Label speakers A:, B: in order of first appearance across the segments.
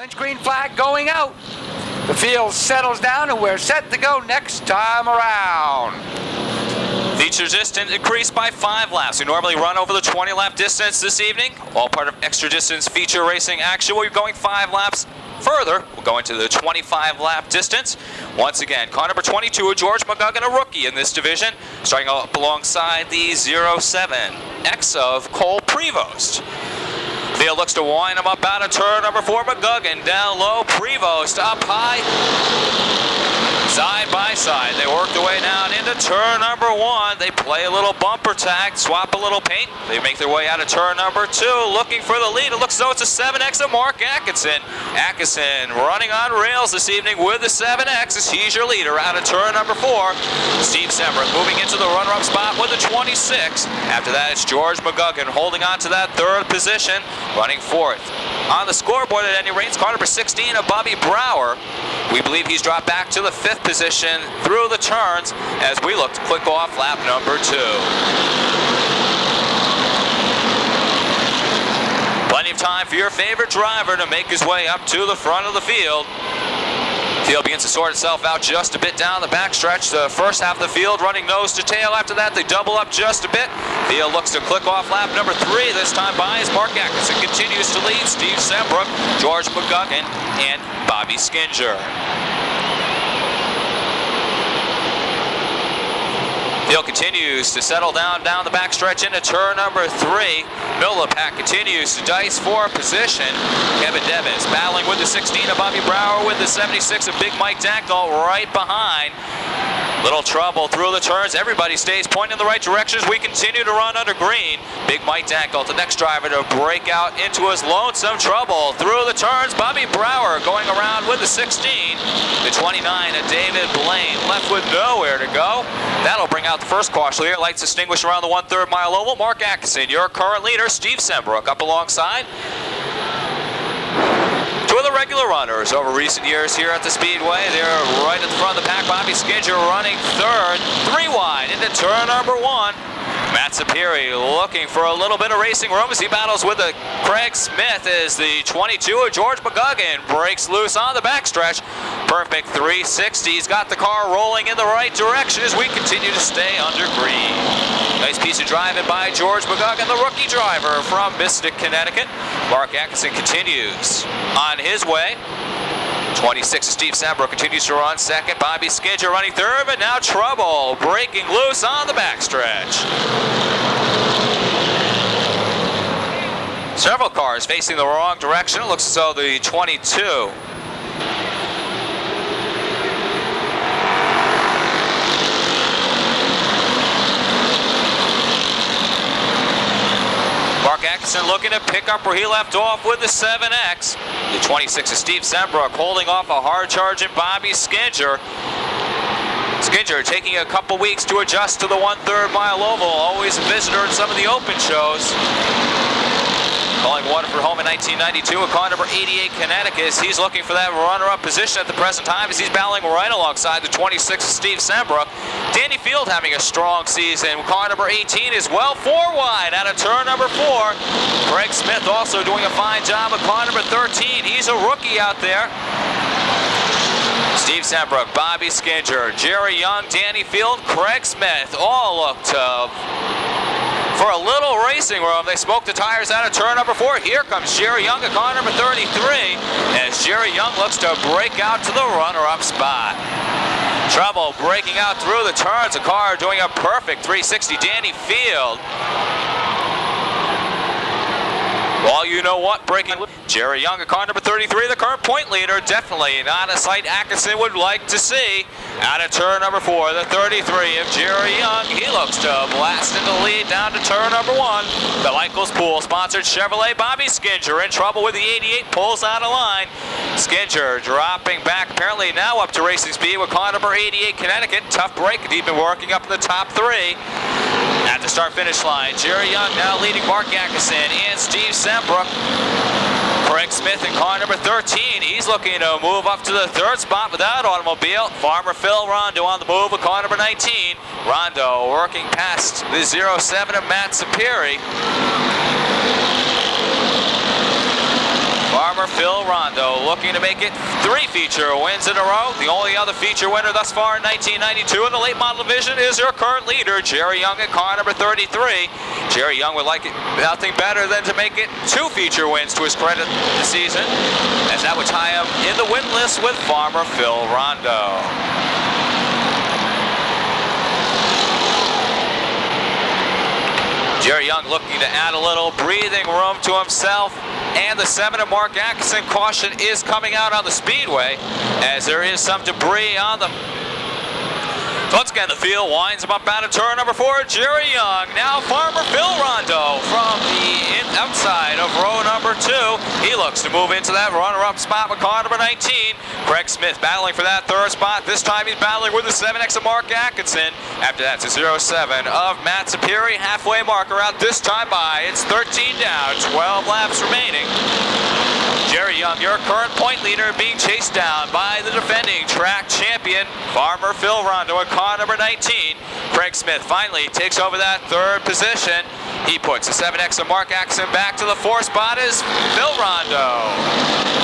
A: Lynch green flag going out. The field settles down and we're set to go next time around.
B: Feature distance increased by 5 laps. We normally run over the 20-lap distance this evening. All part of extra distance feature racing action. We're going 5 laps further. We'll go into the 25-lap distance. Once again, car number 22, George McGugan, a rookie in this division, starting up alongside the 07X of Cole Prevost. Field looks to wind him up out of turn number 4. McGugan down low, Prevost up high. Side by side, they work their way down into turn number 1. They play a little bumper tag, swap a little paint. They make their way out of turn number 2, looking for the lead. It looks as though it's a 7X of Mark Atkinson. Atkinson running on rails this evening with the 7X as he's your leader out of turn number 4. Steve Sembrick moving into the runner-up spot with the 26. After that, it's George McGugan holding on to that 3rd position, running 4th. On the scoreboard at any rate, car number 16 of Bobby Brower. We believe he's dropped back to the 5th position through the turns as we look to click off lap number 2. Plenty of time for your favorite driver to make his way up to the front of the field. Field begins to sort itself out just a bit down the backstretch. The first half of the field running nose to tail. After that, they double up just a bit. Field looks to click off lap number 3. This time by as Mark Atkinson continues to lead Steve Sembrick, George McGugan, and Bobby Skinger. Field continues to settle down the backstretch into turn number 3. Middle of the pack continues to dice for position. Kevin Devins battling with the 16 of Bobby Brower with the 76 of Big Mike Dankle right behind. Little trouble through the turns. Everybody stays pointing in the right direction as we continue to run under green. Big Mike Dankle, the next driver to break out into his lonesome trouble through the turns. Bobby Brower going around with the 16. The 29 of David Blaine left with nowhere to go. That'll bring out the first caution here. Lights extinguished around the 1/3 mile oval. Mark Atkinson, your current leader. Steve Sembrick up alongside. Two of the regular runners over recent years here at the Speedway. They're right at the front of the pack. Bobby Skinger running 3rd, 3 wide into turn number 1. Matt Sapiri looking for a little bit of racing room as he battles with the Craig Smith as the 22 of George McGugan breaks loose on the backstretch. Perfect 360. He's got the car rolling in the right direction as we continue to stay under green. Nice piece of driving by George McGugan, the rookie driver from Mystic, Connecticut. Mark Atkinson continues on his way. 26 Steve Sembrick continues to run 2nd. Bobby Skinger running 3rd, but now trouble breaking loose on the backstretch. Several cars facing the wrong direction. It looks as though the 22 Mark Atkinson looking to pick up where he left off with the 7X. The 26 of Steve Sembrick holding off a hard-charging Bobby Skinger. Skinger taking a couple weeks to adjust to the 1/3 mile oval. Always a visitor in some of the open shows. Calling Waterford home in 1992 with car number 88 Connecticut. He's looking for that runner-up position at the present time as he's battling right alongside the 26 of Steve Sembrick. Danny Field having a strong season. Car number 18 is well 4 wide out of turn number 4. Craig Smith also doing a fine job with car number 13. He's a rookie out there. Steve Sembrick, Bobby Skinger, Jerry Young, Danny Field, Craig Smith all look to for a little racing room. They smoke the tires out of turn number 4. Here comes Jerry Young at car number 33 as Jerry Young looks to break out to the runner-up spot. Trouble breaking out through the turns. A car doing a perfect 360. Danny Field. Well, you know what, breaking Jerry Young at car number 33, the current point leader. Definitely not a sight Atkinson would like to see. Out of turn number 4, the 33 of Jerry Young. He looks to blast into the lead down to turn number 1. The Michaels Pool sponsored Chevrolet. Bobby Skinger in trouble with the 88, pulls out of line. Skinger dropping back, apparently now up to racing speed with car number 88 Connecticut. Tough break, he's been working up in the top 3. At the start-finish line, Jerry Young now leading Mark Atkinson and Steve Sembrick. Craig Smith in car number 13. He's looking to move up to the 3rd spot without automobile. Farmer Phil Rondeau on the move with car number 19. Rondeau working past the 07 of Matt Sapiri. Farmer Phil Rondeau looking to make it 3 feature wins in a row. The only other feature winner thus far in 1992 in the late model division is your current leader, Jerry Young, at car number 33. Jerry Young would like it nothing better than to make it 2 feature wins to his credit this season, as that would tie him in the win list with Farmer Phil Rondeau. Jerry Young looking to add a little breathing room to himself, and the 7 of Mark Atkinson caution is coming out on the speedway as there is some debris on them. Once again, the field winds him up out of turn number 4. Jerry Young, now Farmer Phil Rondeau from the outside of row number 2. He looks to move into that runner-up spot with car number 19. Craig Smith battling for that 3rd spot. This time he's battling with the 7X of Mark Atkinson. After that, it's a 07 of Matt Sapiri. Halfway marker out this time by. It's 13 down, 12 laps remaining. Jerry Young, your current point leader, being chased down by the defending track champion, Farmer Phil Rondeau, at car number 19. Craig Smith finally takes over that 3rd position. He puts the 7X of Mark Atkinson back to the 4th spot is Phil Rondeau.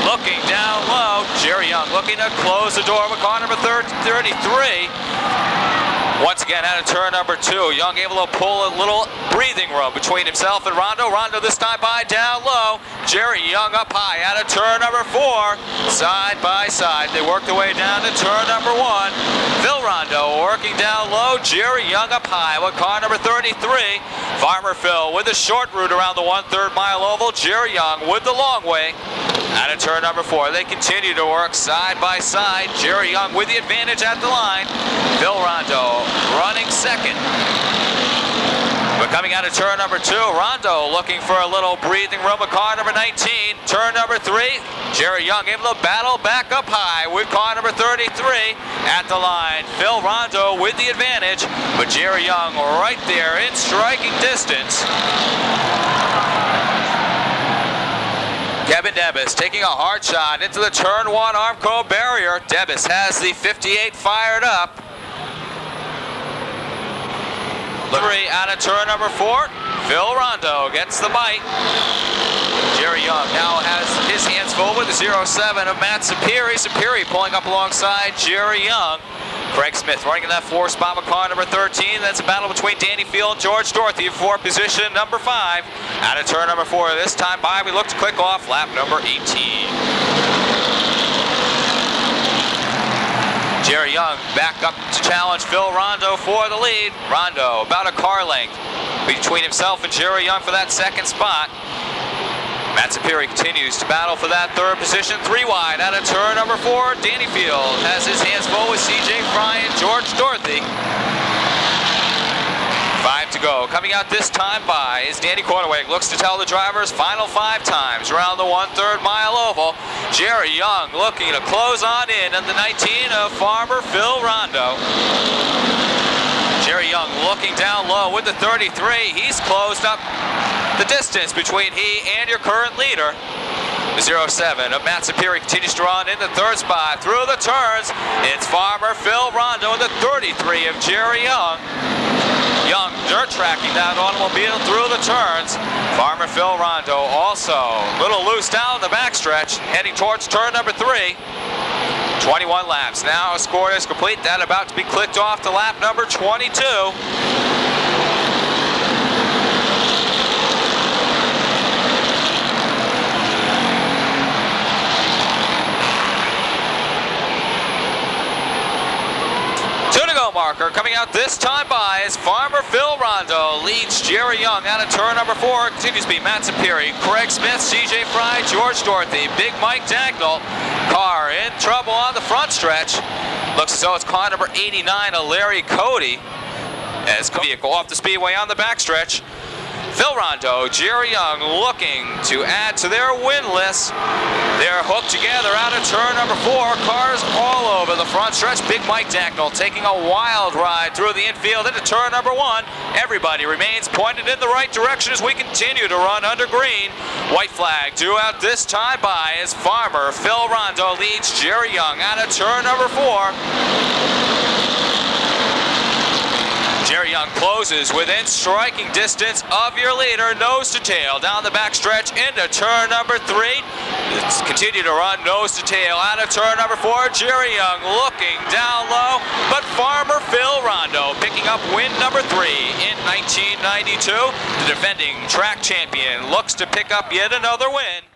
B: Looking down low, Jerry Young looking to close the door with car number 33. Once again, out of turn number 2, Young able to pull a little breathing room between himself and Rondeau. Rondeau this time by down low. Jerry Young up high out of turn number 4. Side by side, they work their way down to turn number 1. Phil Rondeau working down low. Jerry Young up high with car number 33. Farmer Phil with the short route around the 1/3 mile oval. Jerry Young with the long way. Out of turn number 4, they continue to work side by side. Jerry Young with the advantage at the line. Phil Rondeau running 2nd. But coming out of turn number 2, Rondeau looking for a little breathing room with car number 19. Turn number 3, Jerry Young able to battle back up high with car number 33 at the line. Phil Rondeau with the advantage, but Jerry Young right there in striking distance. Kevin Debus taking a hard shot into the turn 1 Armco barrier. Debus has the 58 fired up. Delivery out of turn number 4. Phil Rondeau gets the bite. Jerry Young now has his hands full with the 07 of Matt Sapiri. Sapiri pulling up alongside Jerry Young. Craig Smith running in that 4th spot with car number 13. That's a battle between Danny Field and George Dorothy for position number 5. Out of turn number 4 this time by, we look to click off lap number 18. Jerry Young back up to challenge Phil Rondeau for the lead. Rondeau about a car length between himself and Jerry Young for that 2nd spot. Matt Sapiri continues to battle for that 3rd position. 3 wide out of turn number 4. Danny Field has his hands full with CJ Fry and George Dorothy. 5 to go. Coming out this time by is Danny Cornway. Looks to tell the drivers final 5 times around the 1/3 mile oval. Jerry Young looking to close on in the 19 of Farmer Phil Rondeau. Jerry Young looking down low with the 33. He's closed up the distance between he and your current leader. The 07 of Matt Sapiri continues to run in the 3rd spot through the turns. It's Farmer Phil Rondeau in the 33 of Jerry Young. Young dirt tracking that automobile through the turns. Farmer Phil Rondeau also a little loose down the backstretch, heading towards turn number 3. 21 laps. Now a score is complete. That about to be clicked off to lap number 22. Marker coming out this time by is Farmer Phil Rondeau. Leads Jerry Young out of turn number 4. Continues to be Matt Sapiri, Craig Smith, CJ Fry, George Dorothy, Big Mike Dagnall. Car in trouble on the front stretch. Looks as though it's car number 89 of Larry Cody. As vehicle off the speedway on the backstretch. Phil Rondeau, Jerry Young looking to add to their win list. They're hooked together out of turn number 4. Cars all over the front stretch. Big Mike Dagnall taking a wild ride through the infield into turn number 1. Everybody remains pointed in the right direction as we continue to run under green. White flag due out this time by as Farmer Phil Rondeau leads Jerry Young out of turn number 4. Jerry Young closes within striking distance of your leader, nose to tail, down the backstretch into turn number 3. Let's continue to run nose to tail out of turn number 4. Jerry Young looking down low, but Farmer Phil Rondeau picking up win number 3 in 1992. The defending track champion looks to pick up yet another win.